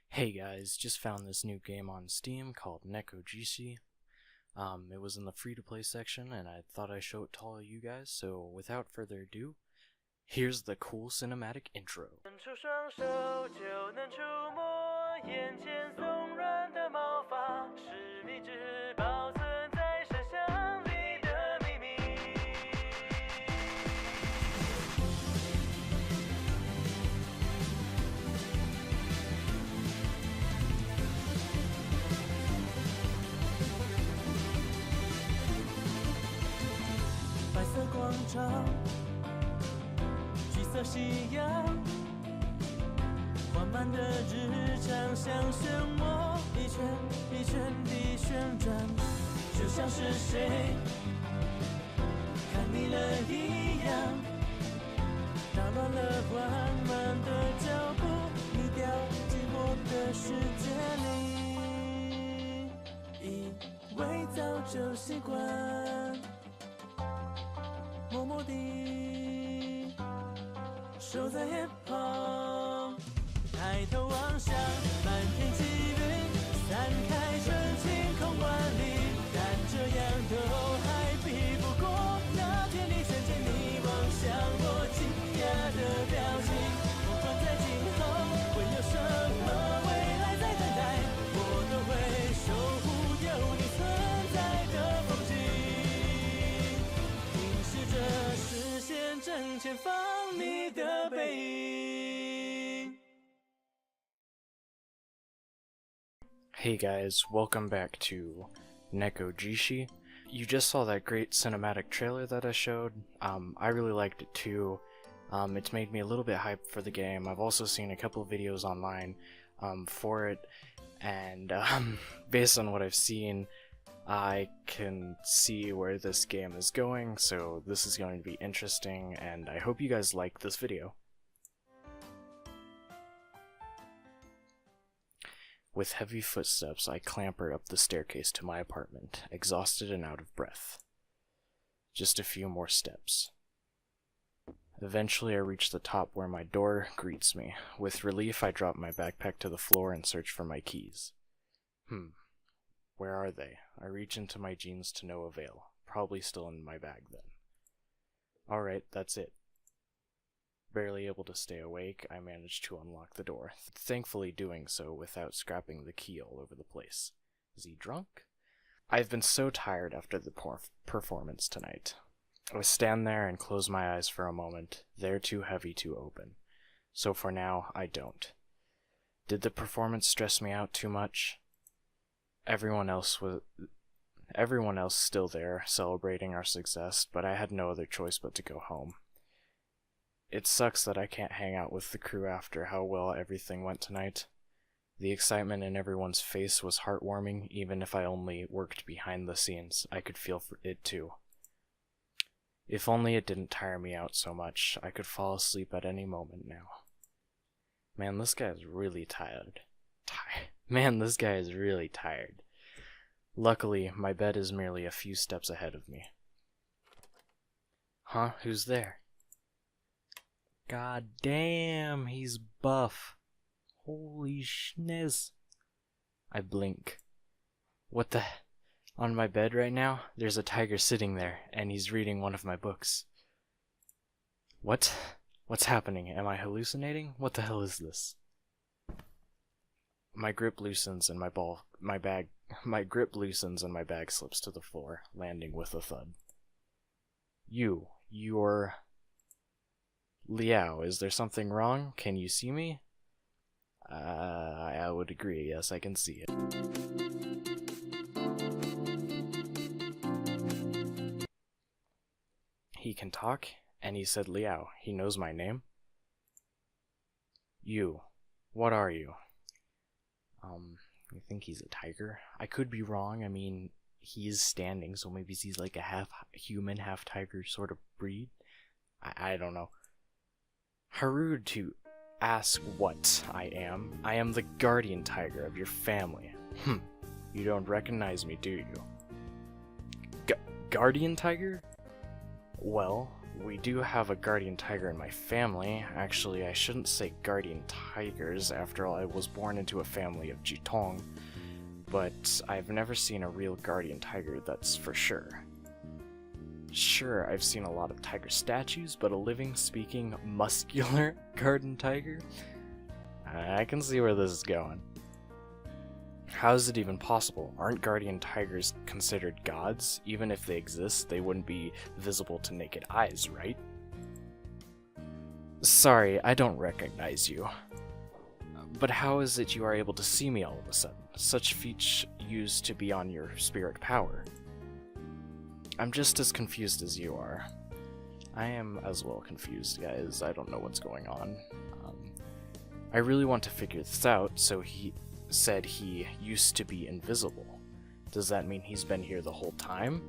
Hey guys, just found this new game on Steam called Nekojishi. It was in the free-to-play section, and I thought I'd show it to all you guys, so without further ado, here's the cool cinematic intro. 伸出双手就能触摸眼前松软的毛发，是你只保存在深箱里的秘密。白色广场，橘色夕阳。缓慢的日常像漩涡，一圈一圈地旋转，就像是谁看腻了一样，打乱了缓慢的脚步，你掉进我的世界里，以为早就习惯，默默地守在一旁。抬头望向满天积云，散开成晴空万里，但这样都还比不过那天你牵着你望向我惊讶的表情。不管在今后会有什么未来在等待，我都会守护有你存在的风景，凝视着视线正前方你的背影。Hey guys, welcome back to Nekojishi. You just saw that great cinematic trailer that I showed. I really liked it too. It's made me a little bit hyped for the game. I've also seen a couple of videos online for it, and based on what I've seen, I can see where this game is going, so this is going to be interesting, and I hope you guys like this video. With heavy footsteps, I clamber up the staircase to my apartment, exhausted and out of breath. Just a few more steps. Eventually, I reach the top where my door greets me. With relief, I drop my backpack to the floor and search for my keys. Where are they? I reach into my jeans to no avail. Probably still in my bag then. Alright, that's it. Barely able to stay awake, I managed to unlock the door, thankfully doing so without scrapping the key all over the place. Is he drunk? I've been so tired after the performance tonight. I stand there and close my eyes for a moment. They're too heavy to open. So for now, I don't. Did the performance stress me out too much? Everyone else still there, celebrating our success, but I had no other choice but to go home. It sucks that I can't hang out with the crew after how well everything went tonight. The excitement in everyone's face was heartwarming, even if I only worked behind the scenes. I could feel it too. If only it didn't tire me out so much, I could fall asleep at any moment now. Man, this guy is really tired. This guy is really tired. Luckily, my bed is merely a few steps ahead of me. Huh? Who's there? God damn, he's buff. Holy schniz. I blink. What the? On my bed right now, there's a tiger sitting there, and he's reading one of my books. What? What's happening? Am I hallucinating? What the hell is this? My grip loosens and my grip loosens and my bag slips to the floor, landing with a thud. You're Liao, is there something wrong? Can you see me? I would agree, yes, I can see it. He can talk, and he said Liao. He knows my name. You. What are you? I think he's a tiger. I could be wrong, I mean, he is standing, so maybe he's like a half human, half tiger sort of breed. I don't know. How rude to ask what I am. I am the guardian tiger of your family. You don't recognize me, do you? Guardian tiger? Well, we do have a guardian tiger in my family. Actually, I shouldn't say guardian tigers, after all, I was born into a family of Jitong, but I've never seen a real guardian tiger, that's for sure. Sure, I've seen a lot of tiger statues, but a living, speaking, muscular guardian tiger? I can see where this is going. How is it even possible? Aren't guardian tigers considered gods? Even if they exist, they wouldn't be visible to naked eyes, right? Sorry, I don't recognize you. But how is it you are able to see me all of a sudden? Such feats used to be on your spirit power. I'm just as confused as you are. I am as well confused, guys. I don't know what's going on. I really want to figure this out, so he said he used to be invisible. Does that mean he's been here the whole time?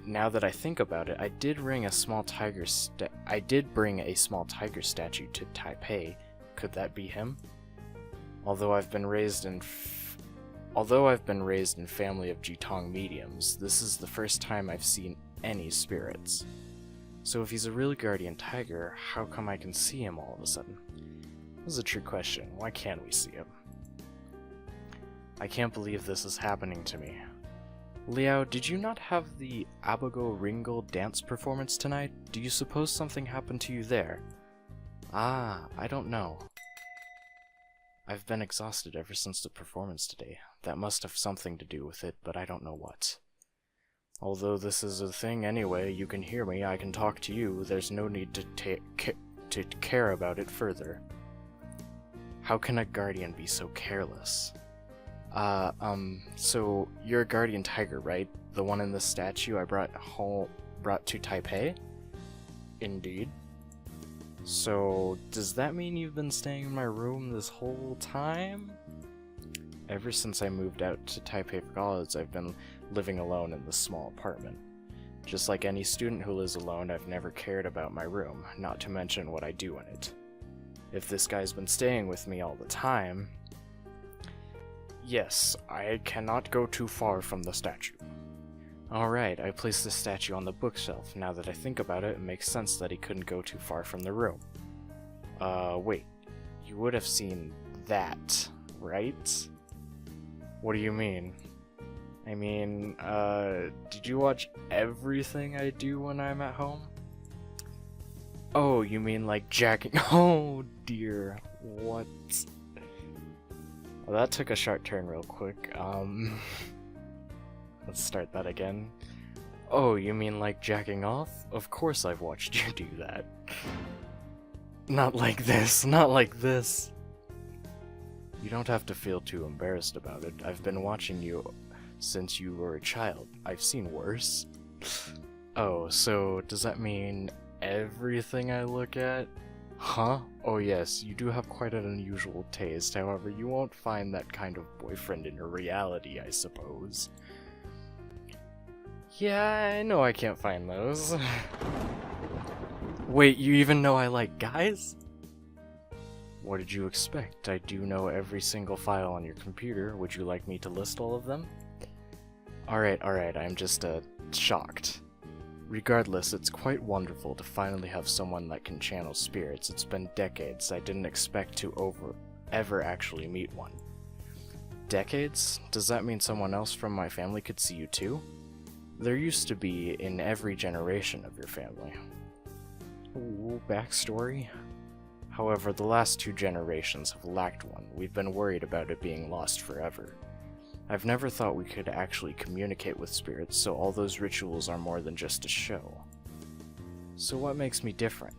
Now that I think about it, I did bring a small tiger statue to Taipei. Could that be him? Although I've been raised in family of Jitong mediums, this is the first time I've seen any spirits. So if he's a real guardian tiger, how come I can see him all of a sudden? This is a true question. Why can't we see him? I can't believe this is happening to me. Liao, did you not have the Abago Ringle dance performance tonight? Do you suppose something happened to you there? Ah, I don't know. I've been exhausted ever since the performance today. That must have something to do with it, but I don't know what. Although this is a thing anyway, you can hear me, I can talk to you, there's no need to care about it further. How can a guardian be so careless? So you're a guardian tiger, right? The one in the statue I brought to Taipei? Indeed. So, does that mean you've been staying in my room this whole time? Ever since I moved out to Taipei for college, I've been living alone in this small apartment. Just like any student who lives alone, I've never cared about my room, not to mention what I do in it. If this guy's been staying with me all the time... Yes, I cannot go too far from the statue. Alright, I placed the statue on the bookshelf. Now that I think about it, it makes sense that he couldn't go too far from the room. Wait. You would have seen that, right? What do you mean? I mean, did you watch everything I do when I'm at home? Oh, you mean like jacking? Oh dear, what? Well, that took a sharp turn real quick. Let's start that again. Oh, you mean like jacking off? Of course I've watched you do that. Not like this, not like this. You don't have to feel too embarrassed about it. I've been watching you since you were a child. I've seen worse. Oh, so does that mean everything I look at? Huh? Oh yes, you do have quite an unusual taste. However, you won't find that kind of boyfriend in your reality, I suppose. Yeah, I know I can't find those. Wait, you even know I like guys? What did you expect? I do know every single file on your computer. Would you like me to list all of them? Alright, I'm just, shocked. Regardless, it's quite wonderful to finally have someone that can channel spirits. It's been decades. I didn't expect to ever actually meet one. Decades? Does that mean someone else from my family could see you too? There used to be in every generation of your family. Ooh, backstory? However, the last 2 generations have lacked one. We've been worried about it being lost forever. I've never thought we could actually communicate with spirits, so all those rituals are more than just a show. So what makes me different?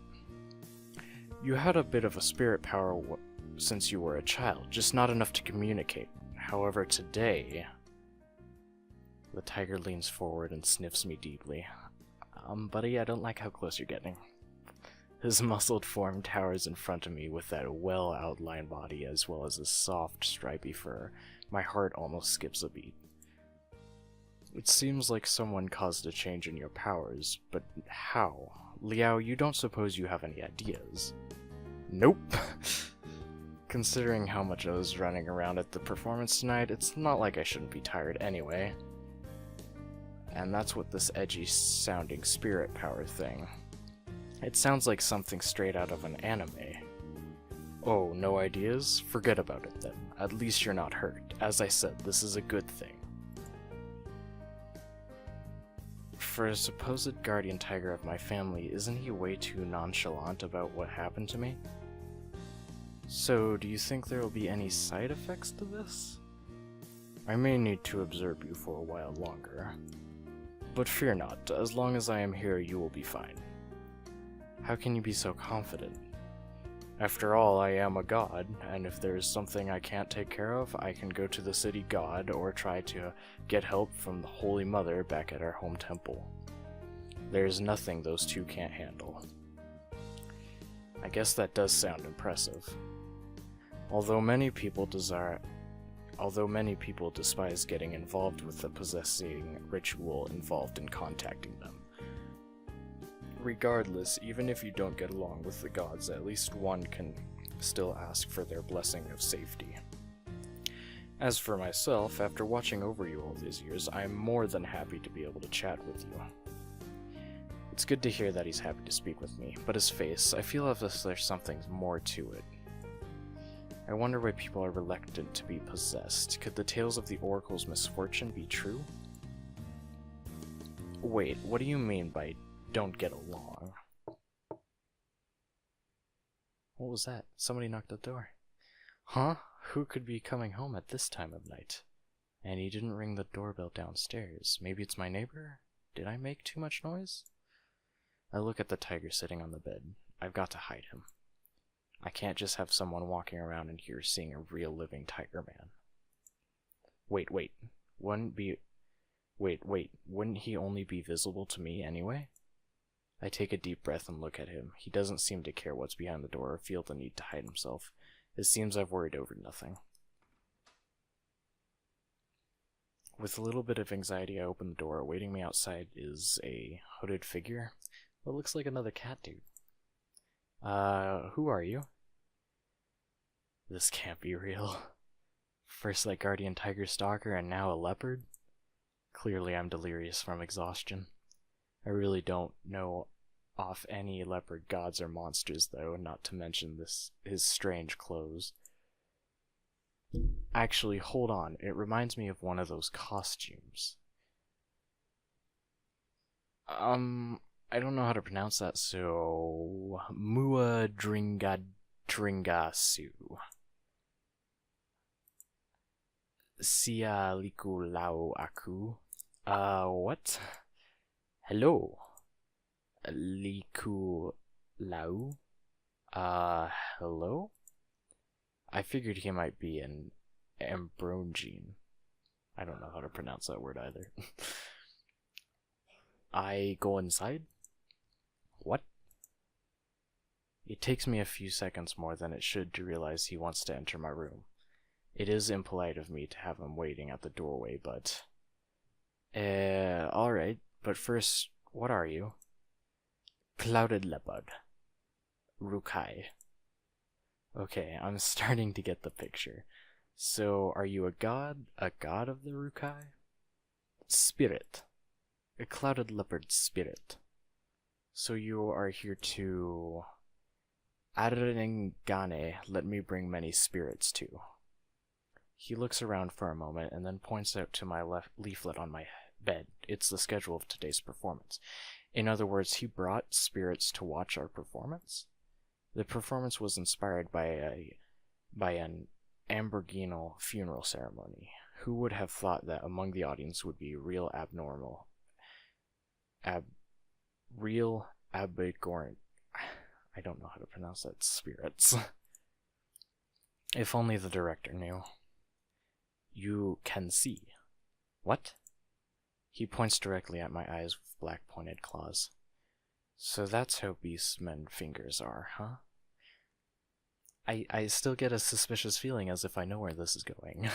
You had a bit of a spirit power since you were a child, just not enough to communicate. However, today... The tiger leans forward and sniffs me deeply. Buddy, I don't like how close you're getting. His muscled form towers in front of me with that well-outlined body as well as his soft, stripy fur. My heart almost skips a beat. It seems like someone caused a change in your powers, but how? Liao, you don't suppose you have any ideas? Nope. Considering how much I was running around at the performance tonight, it's not like I shouldn't be tired anyway. and that's what this edgy sounding spirit power thing. It sounds like something straight out of an anime. Oh, no ideas? Forget about it then. At least you're not hurt. As I said, this is a good thing. For a supposed guardian tiger of my family, isn't he way too nonchalant about what happened to me? So, do you think there will be any side effects to this? I may need to observe you for a while longer. But fear not, as long as I am here you will be fine. How can you be so confident? After all, I am a god, and if there is something I can't take care of, I can go to the city god or try to get help from the Holy Mother back at our home temple. There is nothing those two can't handle. I guess that does sound impressive. Although many people despise getting involved with the possessing ritual involved in contacting them. Regardless, even if you don't get along with the gods, at least one can still ask for their blessing of safety. As for myself, after watching over you all these years, I am more than happy to be able to chat with you. It's good to hear that he's happy to speak with me, but his face, I feel as if there's something more to it. I wonder why people are reluctant to be possessed. Could the tales of the Oracle's misfortune be true? Wait, what do you mean by don't get along? What was that? Somebody knocked at the door. Huh? Who could be coming home at this time of night? And he didn't ring the doorbell downstairs. Maybe it's my neighbor? Did I make too much noise? I look at the tiger sitting on the bed. I've got to hide him. I can't just have someone walking around in here seeing a real living tiger man. Wait. Wouldn't he only be visible to me anyway? I take a deep breath and look at him. He doesn't seem to care what's behind the door or feel the need to hide himself. It seems I've worried over nothing. With a little bit of anxiety, I open the door. Awaiting me outside is a hooded figure. What looks like another cat dude. Who are you? This can't be real. First that guardian tiger stalker and now a leopard? Clearly I'm delirious from exhaustion. I really don't know off any leopard gods or monsters though, not to mention his strange clothes. Actually, hold on, it reminds me of one of those costumes. I don't know how to pronounce that, so Mua Dringasu. Sia Liku Lau Aku. What? Hello. Liku Lau? Hello? I figured he might be an Ambrogene. I don't know how to pronounce that word either. I go inside? What? It takes me a few seconds more than it should to realize he wants to enter my room. It is impolite of me to have him waiting at the doorway, but... alright, but first, what are you? Clouded leopard. Rukai. Okay, I'm starting to get the picture. So, are you a god? A god of the Rukai? Spirit. A clouded leopard spirit. So you are here to... Arenengane, let me bring many spirits too. He looks around for a moment and then points out to my left leaflet on my bed. It's the schedule of today's performance. In other words, he brought spirits to watch our performance? The performance was inspired by an Amberginal funeral ceremony. Who would have thought that among the audience would be real abhorrent, I don't know how to pronounce that, spirits. If only the director knew. You can see. What? He points directly at my eyes with black pointed claws. So that's how beastmen fingers are, huh? I still get a suspicious feeling as if I know where this is going.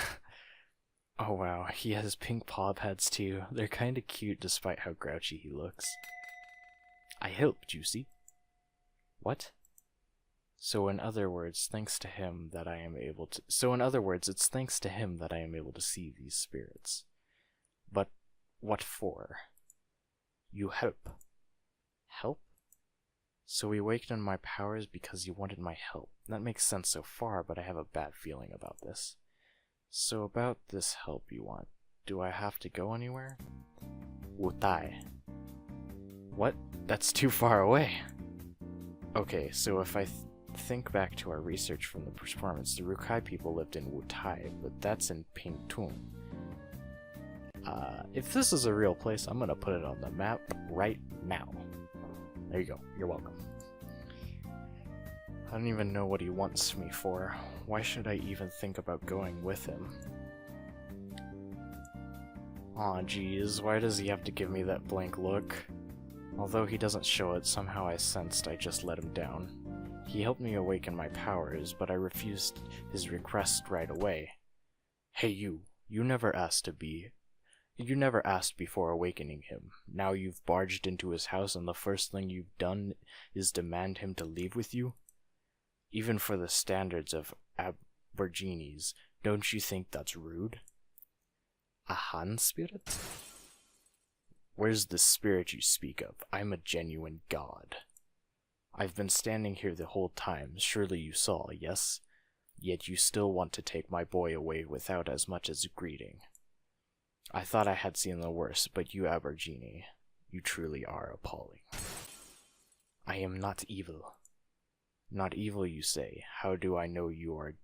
Oh wow, he has pink paw pads too. They're kinda cute despite how grouchy he looks. I helped, you see. What? So in other words, it's thanks to him that I am able to see these spirits. But What for? You help. Help? So we awakened my powers because you wanted my help. That makes sense so far, but I have a bad feeling about this. So about this help you want, do I have to go anywhere? Wutai. What? That's too far away. Okay, so if I think back to our research from the performance, the Rukai people lived in Wutai, but that's in Pingtung. If this is a real place, I'm gonna put it on the map right now. There you go, you're welcome. I don't even know what he wants me for. Why should I even think about going with him? Aw, geez, why does he have to give me that blank look? Although he doesn't show it, somehow I sensed I just let him down. He helped me awaken my powers, but I refused his request right away. Hey you never asked before awakening him. Now you've barged into his house and the first thing you've done is demand him to leave with you? Even for the standards of Aborigines, don't you think that's rude? A Han spirit? Where's the spirit you speak of? I'm a genuine god. I've been standing here the whole time, surely you saw, yes? Yet you still want to take my boy away without as much as a greeting. I thought I had seen the worst, but you Aborigine, you truly are appalling. I am not evil. Not evil, you say. How do I know you are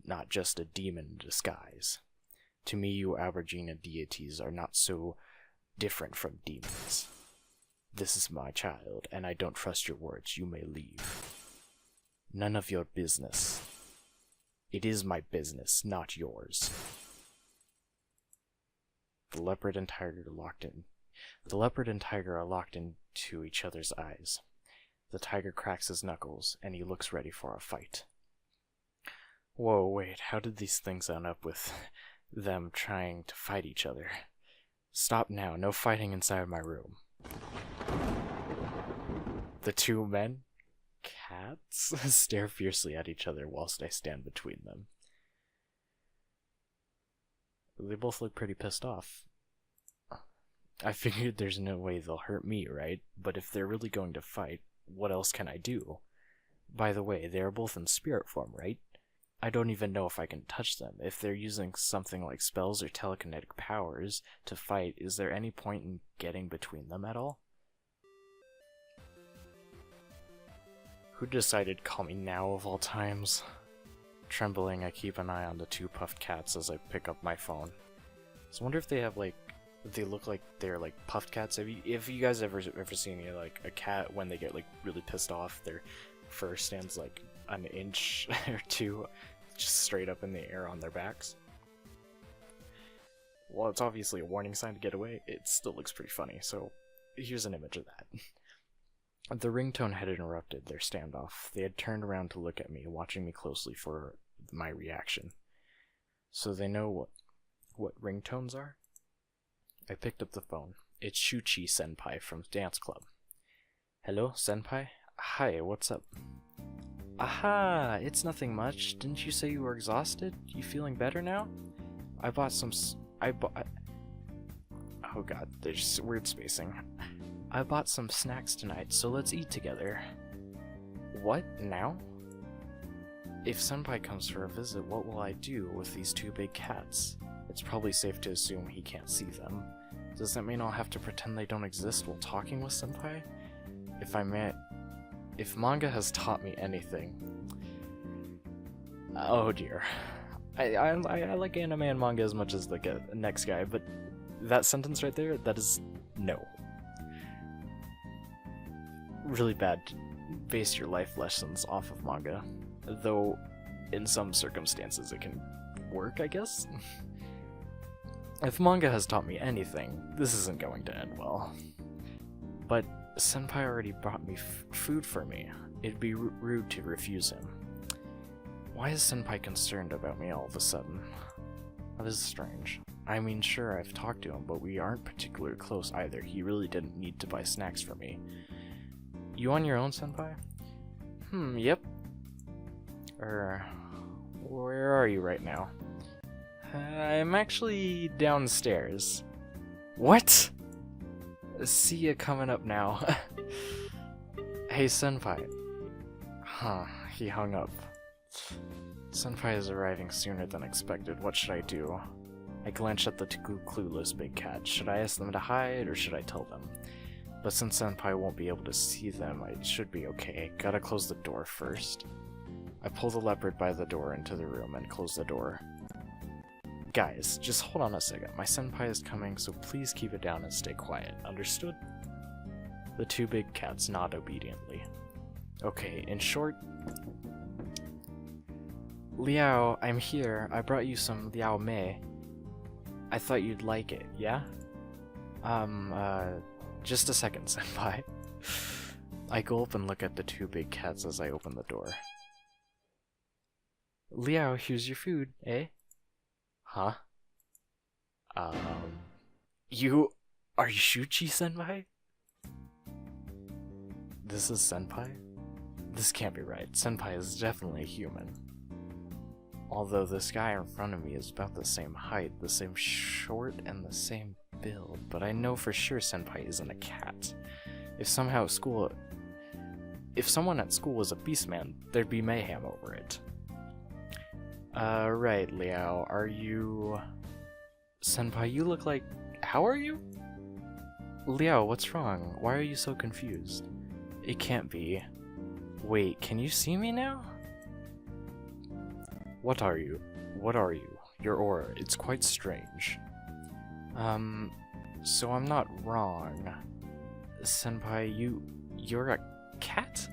not just a demon in disguise? To me, you Aborigine deities are not so different from demons. This is my child, and I don't trust your words. You may leave. None of your business. It is my business, not yours. The leopard and tiger are locked into each other's eyes. The tiger cracks his knuckles, and he looks ready for a fight. Whoa, wait, how did these things end up with them trying to fight each other? Stop now, no fighting inside my room. The two men, cats, stare fiercely at each other whilst I stand between them. They both look pretty pissed off. I figured there's no way they'll hurt me, right? But if they're really going to fight, what else can I do? By the way, they are both in spirit form, right? I don't even know if I can touch them. If they're using something like spells or telekinetic powers to fight, is there any point in getting between them at all? Who decided to call me now of all times? Trembling, I keep an eye on the two puffed cats as I pick up my phone. So I wonder if they have they look like they're like puffed cats. If you guys ever seen like a cat when they get like really pissed off, their fur stands like an inch or two just straight up in the air on their backs. Well, it's obviously a warning sign to get away. It still looks pretty funny, so here's an image of that. The ringtone had interrupted their standoff. They had turned around to look at me, watching me closely for my reaction. So they know what ringtones are? I picked up the phone. It's Shuchi Senpai from Dance Club. Hello, Senpai? Hi, what's up? Aha, it's nothing much. Didn't you say you were exhausted? You feeling better now? I bought some oh god, there's weird spacing. I bought some snacks tonight, so let's eat together. What? Now? If Senpai comes for a visit, what will I do with these two big cats? It's probably safe to assume he can't see them. Does that mean I'll have to pretend they don't exist while talking with Senpai? If manga has taught me anything... Oh dear. I like anime and manga as much as the next guy, but that sentence right there, that is no. Really bad to base your life lessons off of manga, though in some circumstances it can work, I guess. If manga has taught me anything, this isn't going to end well. But Senpai already brought me food for me. It'd be rude to refuse him. Why is Senpai concerned about me all of a sudden? That is strange. I mean, sure, I've talked to him, but we aren't particularly close either. He really didn't need to buy snacks for me. You on your own, Senpai? Yep. Where are you right now? I'm actually downstairs. What? See ya coming up now. Hey, Senpai. Huh, he hung up. Senpai is arriving sooner than expected. What should I do? I glanced at the two clueless big cats. Should I ask them to hide, or should I tell them? But since Senpai won't be able to see them, it should be okay. Gotta close the door first. I pull the leopard by the door into the room and close the door. Guys, just hold on a second. My senpai is coming, so please keep it down and stay quiet. Understood? The two big cats nod obediently. Okay, in short... Liao, I'm here. I brought you some Liao Mei. I thought you'd like it, yeah? Just a second, senpai. I go up and look at the two big cats as I open the door. Liao, here's your food, eh? Huh? You are Shuchi senpai? This is senpai? This can't be right. Senpai is definitely a human. Although this guy in front of me is about the same height, the same short, and the same build, but I know for sure senpai isn't a cat. If someone at school was a beastman, there'd be mayhem over it. Right, Liao, are you... Senpai, you look like... How are you? Liao, what's wrong? Why are you so confused? It can't be. Wait, can you see me now? What are you? What are you? Your aura, it's quite strange. So I'm not wrong. Senpai, you're a cat?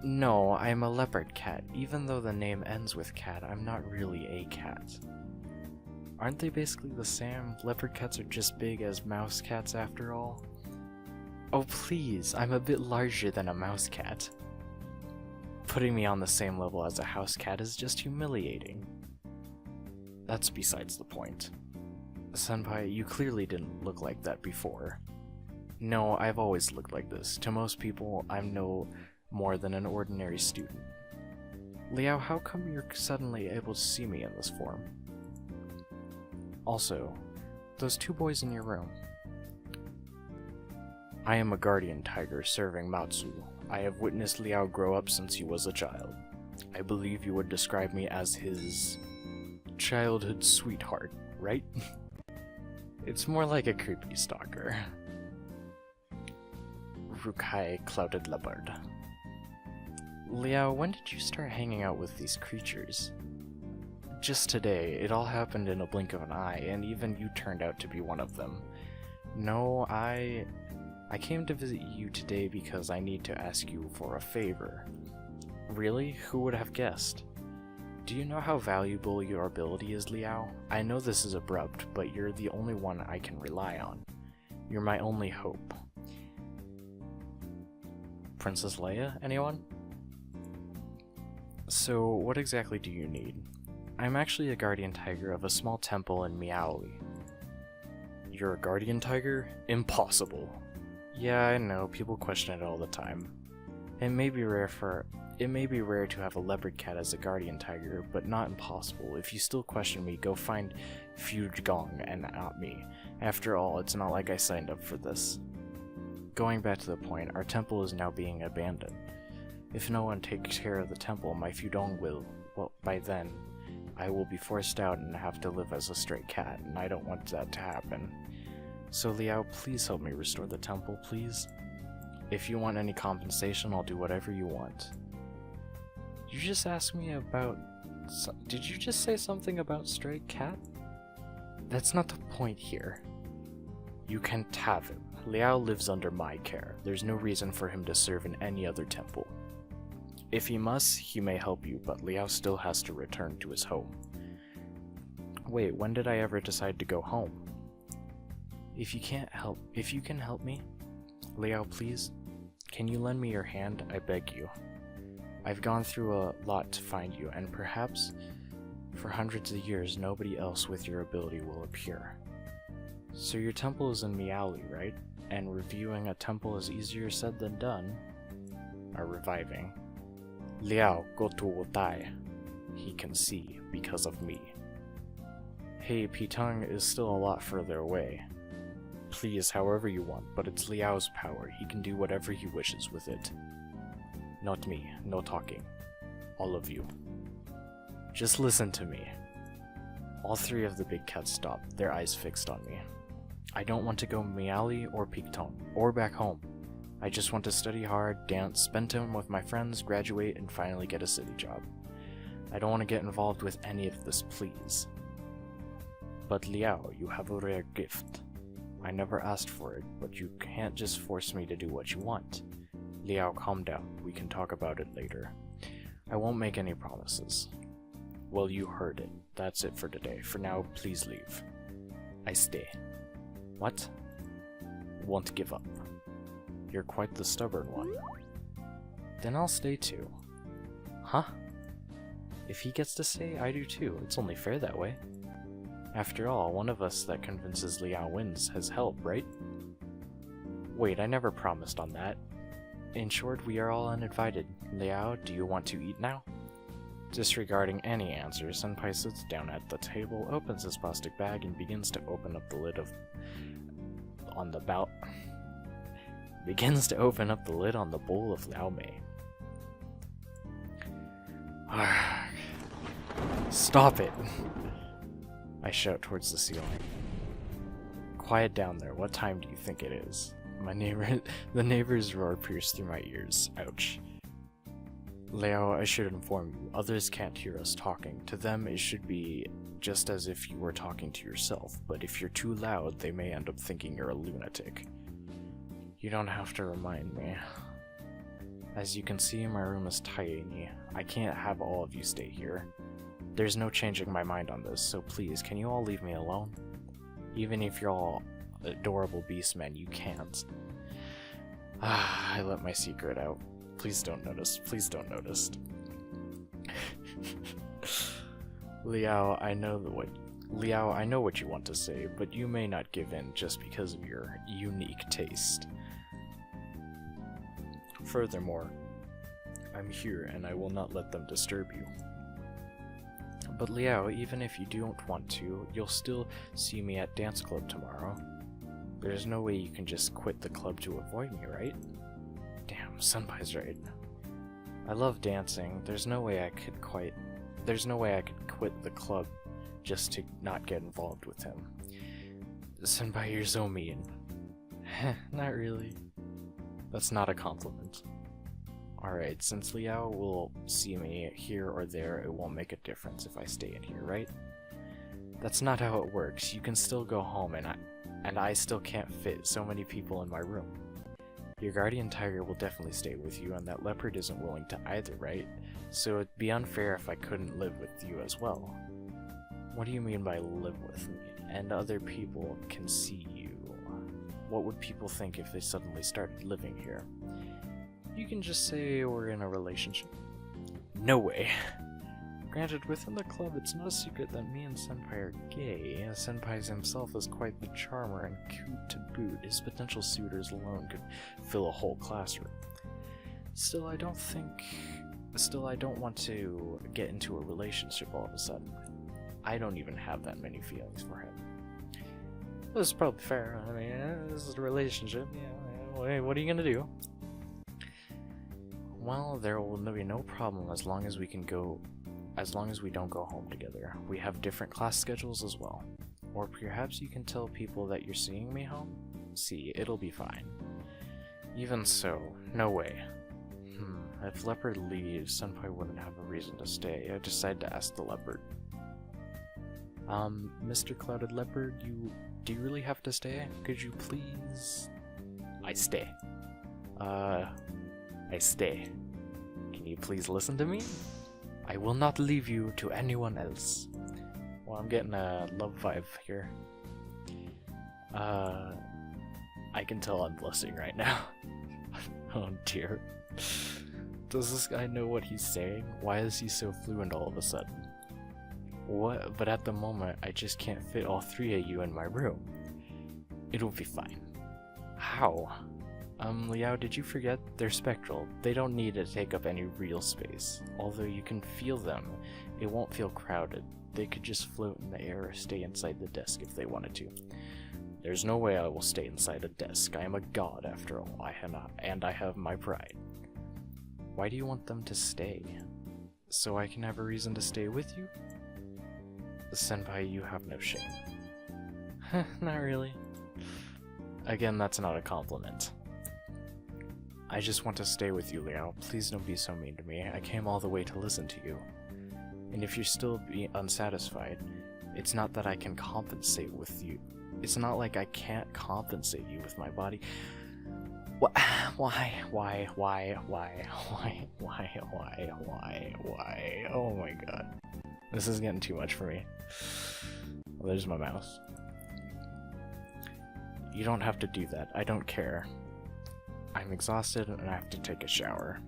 No, I'm a leopard cat. Even though the name ends with cat, I'm not really a cat. Aren't they basically the same? Leopard cats are just big as mouse cats after all. Oh please, I'm a bit larger than a mouse cat. Putting me on the same level as a house cat is just humiliating. That's besides the point. Senpai, you clearly didn't look like that before. No, I've always looked like this. To most people, I'm no more than an ordinary student. Liao, how come you're suddenly able to see me in this form? Also, those two boys in your room. I am a guardian tiger serving Matsu. I have witnessed Liao grow up since he was a child. I believe you would describe me as his childhood sweetheart, right? It's more like a creepy stalker. Rukai Clouded Leopard. Liao, when did you start hanging out with these creatures? Just today. It all happened in a blink of an eye, and even you turned out to be one of them. No, I came to visit you today because I need to ask you for a favor. Really? Who would have guessed? Do you know how valuable your ability is, Liao? I know this is abrupt, but you're the only one I can rely on. You're my only hope. Princess Leia, anyone? So, what exactly do you need? I'm actually a guardian tiger of a small temple in Miaoli. You're a guardian tiger? Impossible. Yeah, I know, people question it all the time. It may be rare to have a leopard cat as a guardian tiger, but not impossible. If you still question me, go find Fuge Gong and not me. After all, it's not like I signed up for this. Going back to the point, our temple is now being abandoned. If no one takes care of the temple, my Fudong will. Well, by then, I will be forced out and have to live as a stray cat, and I don't want that to happen. So Liao, please help me restore the temple, please? If you want any compensation, I'll do whatever you want. You just asked me about... Did you just say something about stray cat? That's not the point here. You can't have him. Liao lives under my care. There's no reason for him to serve in any other temple. If he must, he may help you, but Liao still has to return to his home. Wait, when did I ever decide to go home? If you can help me, Liao, please, can you lend me your hand? I beg you. I've gone through a lot to find you, and perhaps for hundreds of years nobody else with your ability will appear. So your temple is in Miaoli, right? And reviewing a temple is easier said than done. Or reviving. Liao, go to Wotai. He can see because of me. Hey, Pitang is still a lot further away. Please, however you want, but it's Liao's power. He can do whatever he wishes with it. Not me. No talking. All of you. Just listen to me. All three of the big cats stopped, their eyes fixed on me. I don't want to go Miali or Picton, or back home. I just want to study hard, dance, spend time with my friends, graduate, and finally get a city job. I don't want to get involved with any of this, please. But Liao, you have a rare gift. I never asked for it, but you can't just force me to do what you want. Liao, calm down. We can talk about it later. I won't make any promises. Well, you heard it. That's it for today. For now, please leave. I stay. What? Won't give up. You're quite the stubborn one. Then I'll stay too. Huh? If he gets to stay, I do too. It's only fair that way. After all, one of us that convinces Liao wins has help, right? Wait, I never promised on that. In short, we are all uninvited. Liao, do you want to eat now? Disregarding any answer, Senpai sits down at the table, opens his plastic bag, and begins to open up the lid on the bowl of Liao Mei. Stop it! I shout towards the ceiling. Quiet down there, what time do you think it is? The neighbor's roar pierced through my ears. Ouch. Liao, I should inform you, others can't hear us talking. To them, it should be just as if you were talking to yourself, but if you're too loud, they may end up thinking you're a lunatic. You don't have to remind me. As you can see, my room is tiny. I can't have all of you stay here. There's no changing my mind on this, so please, can you all leave me alone? Even if you're all adorable beastmen, you can't. I let my secret out. Please don't notice. Please don't notice. Liao, I know what you want to say, but you may not give in just because of your unique taste. Furthermore, I'm here and I will not let them disturb you. But Liao, even if you don't want to, you'll still see me at dance club tomorrow. There's no way you can just quit the club to avoid me, right? Damn, Senpai's right. I love dancing. There's no way I could quit the club just to not get involved with him. Senpai, you're so mean. Not really. That's not a compliment. Alright, since Liao will see me here or there, it won't make a difference if I stay in here, right? That's not how it works. You can still go home and I still can't fit so many people in my room. Your guardian tiger will definitely stay with you, and that leopard isn't willing to either, right? So it'd be unfair if I couldn't live with you as well. What do you mean by live with me? And other people can see you. What would people think if they suddenly started living here? You can just say we're in a relationship. No way. Granted, within the club, it's no secret that me and Senpai are gay. Senpai himself is quite the charmer and cute to boot. His potential suitors alone could fill a whole classroom. Still, I don't want to get into a relationship all of a sudden. I don't even have that many feelings for him. This is probably fair. I mean, this is a relationship. Yeah, what are you gonna do? Well, there will be no problem as long as we don't go home together. We have different class schedules as well. Or perhaps you can tell people that you're seeing me home? See, it'll be fine. Even so, no way. If Leopard leaves, Senpai wouldn't have a reason to stay. I decided to ask the Leopard. Mr. Clouded Leopard, do you really have to stay? Could you please... I stay. I stay. Can you please listen to me? I will not leave you to anyone else. Well, I'm getting a love vibe here. I can tell I'm blushing right now. Oh dear. Does this guy know what he's saying? Why is he so fluent all of a sudden? What? But at the moment, I just can't fit all three of you in my room. It'll be fine. How? Liao, did you forget? They're spectral. They don't need to take up any real space. Although you can feel them It won't feel crowded. They could just float in the air or stay inside the desk if they wanted to. There's no way I will stay inside a desk. I am a god after all, and I have my pride. Why do you want them to stay? So I can have a reason to stay with you? Senpai, you have no shame. Not really. Again, that's not a compliment. I just want to stay with you, Liao. Please don't be so mean to me. I came all the way to listen to you. And if you're still unsatisfied, it's not that I can compensate with you. It's not like I can't compensate you with my body. Why? Oh my god. This is getting too much for me. Well, there's my mouse. You don't have to do that. I don't care. I'm exhausted and I have to take a shower.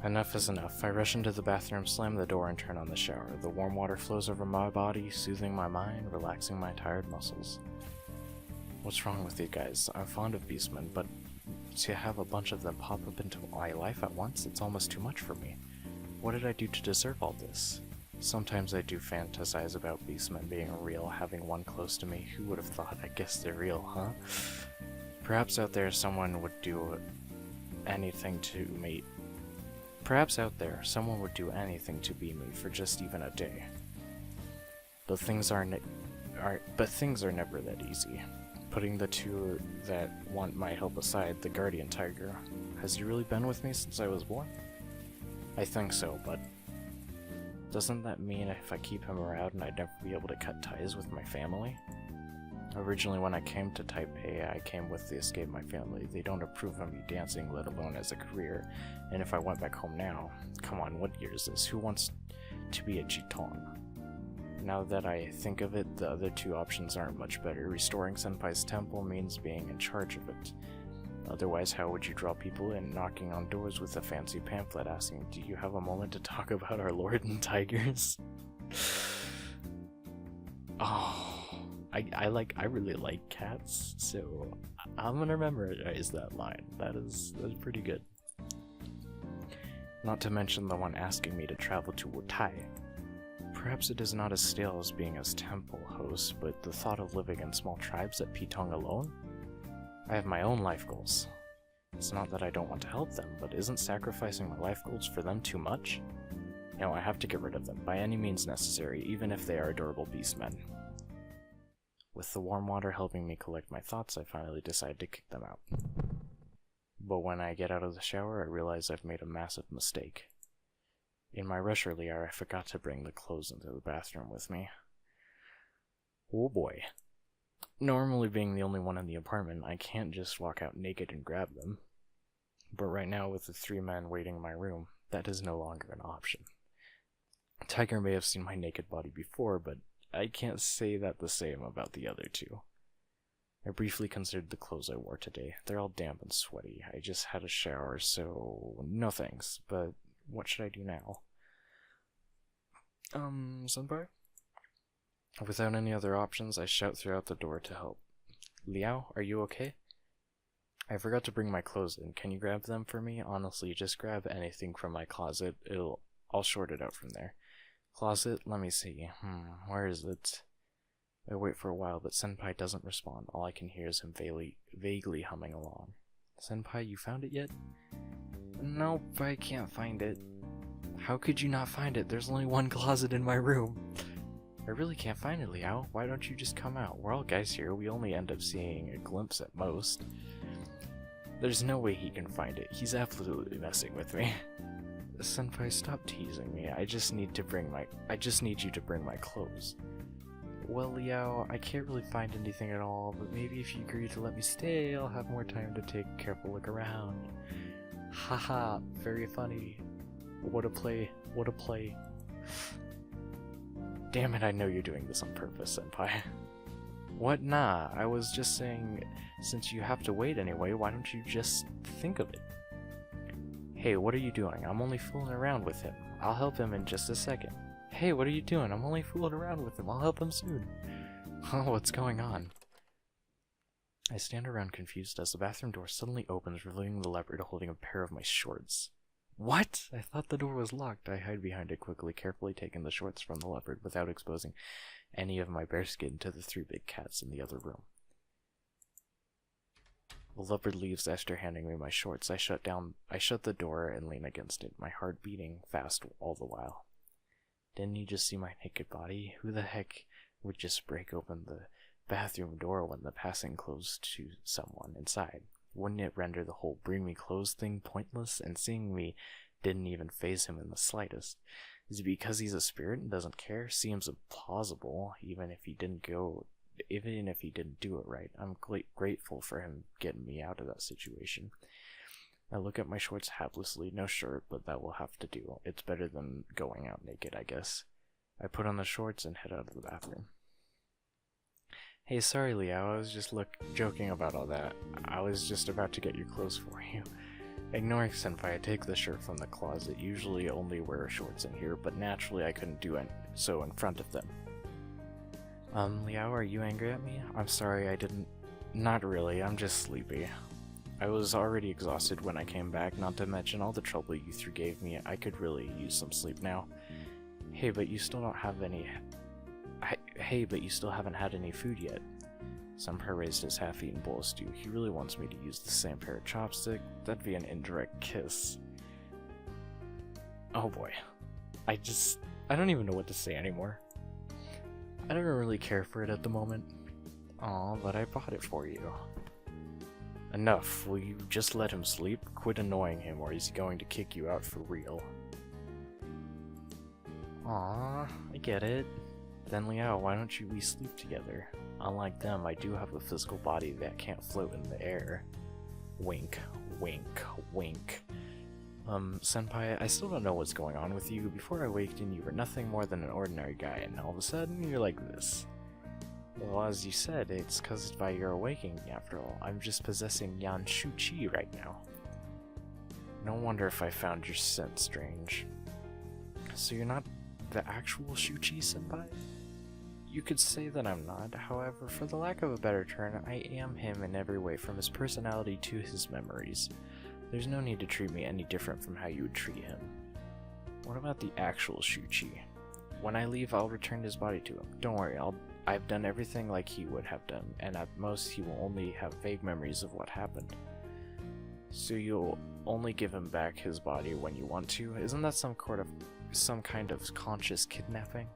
Enough is enough. I rush into the bathroom, slam the door, and turn on the shower. The warm water flows over my body, soothing my mind, relaxing my tired muscles. What's wrong with you guys? I'm fond of beastmen, but to have a bunch of them pop up into my life at once, it's almost too much for me. What did I do to deserve all this? Sometimes I do fantasize about beastmen being real, having one close to me. Who would have thought? I guess they're real, huh? Perhaps out there someone would do anything to me. Perhaps out there someone would do anything to be me for just even a day. But things are never that easy. Putting the two that want my help aside, the guardian tiger. Has he really been with me since I was born? I think so, but doesn't that mean if I keep him around and I'd never be able to cut ties with my family? Originally when I came to Taipei, I came with the escape my family. They don't approve of me dancing, let alone as a career. And if I went back home now, come on, what year is this? Who wants to be a Jiton? Now that I think of it, the other two options aren't much better. Restoring Senpai's temple means being in charge of it. Otherwise, how would you draw people in, knocking on doors with a fancy pamphlet asking, do you have a moment to talk about our lord and tigers? Oh, I really like cats, so I'm gonna memorize that line. That's pretty good. Not to mention the one asking me to travel to Wutai. Perhaps it is not as stale as being as temple host, but the thought of living in small tribes at Pitong alone? I have my own life goals. It's not that I don't want to help them, but isn't sacrificing my life goals for them too much? No, I have to get rid of them, by any means necessary, even if they are adorable beastmen. With the warm water helping me collect my thoughts, I finally decide to kick them out. But when I get out of the shower, I realize I've made a massive mistake. In my rush earlier, I forgot to bring the clothes into the bathroom with me. Oh boy. Normally, being the only one in the apartment, I can't just walk out naked and grab them. But right now, with the 3 men waiting in my room, that is no longer an option. Tiger may have seen my naked body before, but I can't say that the same about the other 2. I briefly considered the clothes I wore today. They're all damp and sweaty. I just had a shower, so no thanks. But what should I do now? Senpai? Without any other options, I shout throughout the door to help. Liao, are you okay? I forgot to bring my clothes in. Can you grab them for me? Honestly, just grab anything from my closet. I'll sort it out from there. Closet? Let me see. Where is it? I wait for a while, but Senpai doesn't respond. All I can hear is him vaguely humming along. Senpai, you found it yet? Nope, I can't find it. How could you not find it? There's only one closet in my room. I really can't find it, Liao. Why don't you just come out? We're all guys here. We only end up seeing a glimpse at most. There's no way he can find it. He's absolutely messing with me. Senpai, stop teasing me. I just need you to bring my clothes. Well, Liao, I can't really find anything at all, but maybe if you agree to let me stay, I'll have more time to take a careful look around. Haha, very funny. What a play. What a play. Damn it, I know you're doing this on purpose, Senpai. What? Nah, I was just saying, since you have to wait anyway, why don't you just think of it? Hey, what are you doing? I'm only fooling around with him. I'll help him in just a second. Hey, what are you doing? I'm only fooling around with him. I'll help him soon. Oh, what's going on? I stand around confused as the bathroom door suddenly opens, revealing the leopard holding a pair of my shorts. What? I thought the door was locked. I hide behind it quickly, carefully taking the shorts from the leopard without exposing any of my bearskin to the 3 big cats in the other room. The leopard leaves after handing me my shorts. I shut the door and lean against it, my heart beating fast all the while. Didn't you just see my naked body? Who the heck would just break open the bathroom door when the passing closed to someone inside? Wouldn't it render the whole bring me clothes thing pointless? And seeing me didn't even faze him in the slightest. Is it because he's a spirit and doesn't care? Seems implausible, even if he didn't do it right. I'm grateful for him getting me out of that situation. I look at my shorts haplessly, no shirt, but that will have to do. It's better than going out naked, I guess. I put on the shorts and head out of the bathroom. Hey, sorry, Liao, I was just joking about all that. I was just about to get your clothes for you. Ignoring Senpai, I take the shirt from the closet. Usually only wear shorts in here, but naturally I couldn't do so in front of them. Liao, are you angry at me? I'm sorry, Not really, I'm just sleepy. I was already exhausted when I came back, not to mention all the trouble you 3 gave me. I could really use some sleep now. Hey, but you still haven't had any food yet. Senpai raised his half-eaten bowl of stew. He really wants me to use the same pair of chopsticks. That'd be an indirect kiss. Oh boy. I don't even know what to say anymore. I don't really care for it at the moment. Aw, but I bought it for you. Enough. Will you just let him sleep? Quit annoying him, or he's going to kick you out for real. Aw, I get it. Then Liao, why don't we sleep together? Unlike them, I do have a physical body that can't float in the air. Wink, wink, wink. Senpai, I still don't know what's going on with you. Before I awakened, you were nothing more than an ordinary guy, and all of a sudden, you're like this. Well, as you said, it's caused by your awakening, after all. I'm just possessing Yan Shu Qi right now. No wonder if I found your scent strange. So you're not the actual Shu Qi, Senpai? You could say that I'm not, however, for the lack of a better term, I am him in every way, from his personality to his memories. There's no need to treat me any different from how you would treat him. What about the actual Shu Qi? When I leave, I'll return his body to him. Don't worry, I've done everything like he would have done, and at most he will only have vague memories of what happened. So you'll only give him back his body when you want to? Isn't that some kind of conscious kidnapping?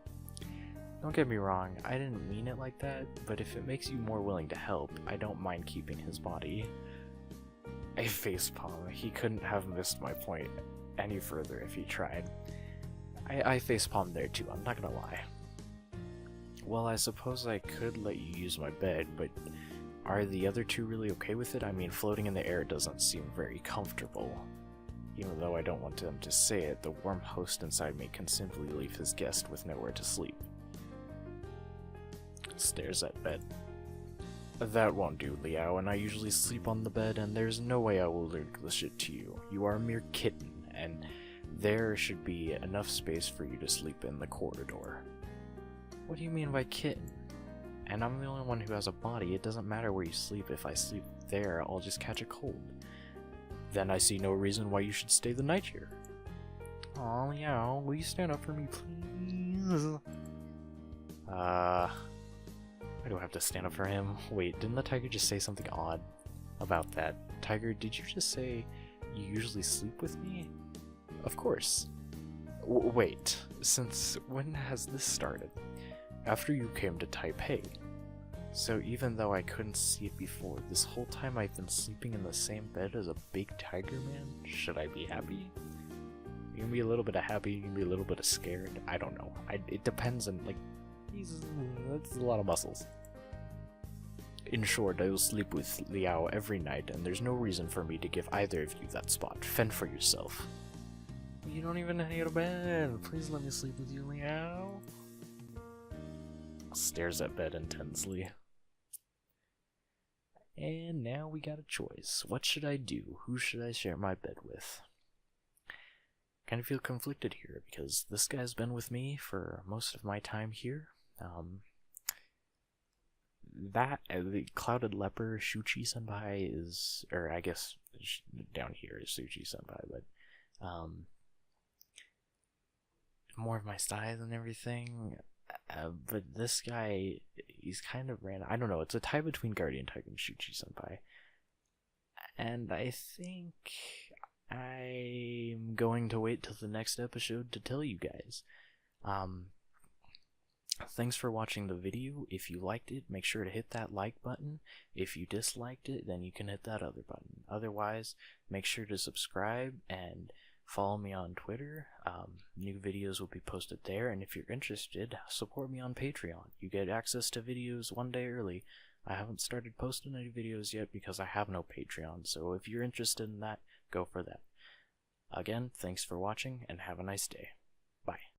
Don't get me wrong, I didn't mean it like that, but if it makes you more willing to help, I don't mind keeping his body. I facepalm. He couldn't have missed my point any further if he tried. I facepalmed there too, I'm not gonna lie. Well, I suppose I could let you use my bed, but are the other 2 really okay with it? I mean, floating in the air doesn't seem very comfortable. Even though I don't want them to say it, the warm host inside me can simply leave his guest with nowhere to sleep. Stares at bed. That won't do, Liao, and I usually sleep on the bed, and there's no way I will relinquish it to you. You are a mere kitten, and there should be enough space for you to sleep in the corridor. What do you mean by kitten? And I'm the only one who has a body. It doesn't matter where you sleep. If I sleep there, I'll just catch a cold. Then I see no reason why you should stay the night here. Aw, Liao, will you stand up for me, please? I don't have to stand up for him. Wait, didn't the tiger just say something odd about that? Tiger, did you just say you usually sleep with me? Of course. Wait, since when has this started? After you came to Taipei. So even though I couldn't see it before, this whole time I've been sleeping in the same bed as a big tiger man? Should I be happy? You can be a little bit of happy, you can be a little bit of scared. I don't know. It depends on, like, that's a lot of muscles. In short, I will sleep with Liao every night, and there's no reason for me to give either of you that spot. Fend for yourself. You don't even know how to go to bed. Please let me sleep with you, Liao. Stares at bed intensely. And now we got a choice. What should I do? Who should I share my bed with? Kind of feel conflicted here, because this guy's been with me for most of my time here. The Clouded Leper Shuchi Senpai is, or I guess down here is Suchi Senpai, but more of my style and everything. But this guy, he's kind of random. I don't know. It's a tie between Guardian Type and Shuchi Senpai. And I think I'm going to wait till the next episode to tell you guys. Thanks for watching the video. If you liked it, make sure to hit that like button. If you disliked it, then you can hit that other button. Otherwise, make sure to subscribe and follow me on Twitter. New videos will be posted there, and if you're interested, support me on Patreon. You get access to videos one day early. I haven't started posting any videos yet because I have no Patreon, so if you're interested in that, go for that. Again, thanks for watching, and have a nice day. Bye.